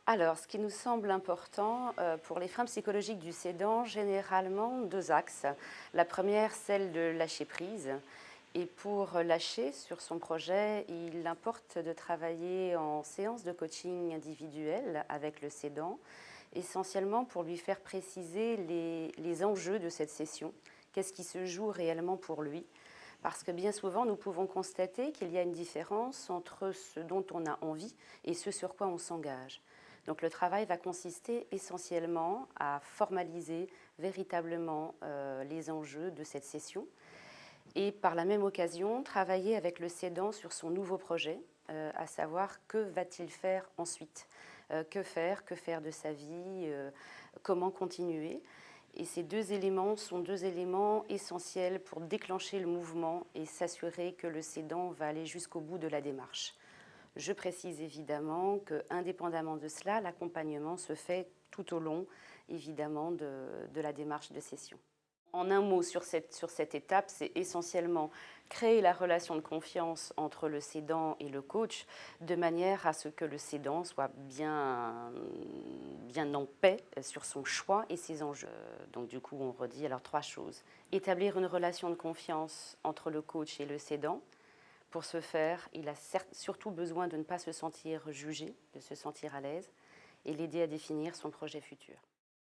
Alors, ce qui nous semble important pour les freins psychologiques du cédant, généralement deux axes. La première, celle de lâcher prise. Et pour lâcher sur son projet, il importe de travailler en séance de coaching individuel avec le cédant, essentiellement pour lui faire préciser les enjeux de cette session. Qu'est-ce qui se joue réellement pour lui? Parce que bien souvent, nous pouvons constater qu'il y a une différence entre ce dont on a envie et ce sur quoi on s'engage. Donc le travail va consister essentiellement à formaliser véritablement les enjeux de cette session et par la même occasion travailler avec le cédant sur son nouveau projet, à savoir que va-t-il faire ensuite, que faire de sa vie, comment continuer. Et ces deux éléments sont deux éléments essentiels pour déclencher le mouvement et s'assurer que le cédant va aller jusqu'au bout de la démarche. Je précise évidemment qu'indépendamment de cela, l'accompagnement se fait tout au long, évidemment, de la démarche de cession. En un mot, sur cette étape, c'est essentiellement créer la relation de confiance entre le cédant et le coach, de manière à ce que le cédant soit bien en paix sur son choix et ses enjeux. Donc du coup, on redit alors trois choses. Établir une relation de confiance entre le coach et le cédant. Pour ce faire, il a surtout besoin de ne pas se sentir jugé, de se sentir à l'aise et l'aider à définir son projet futur.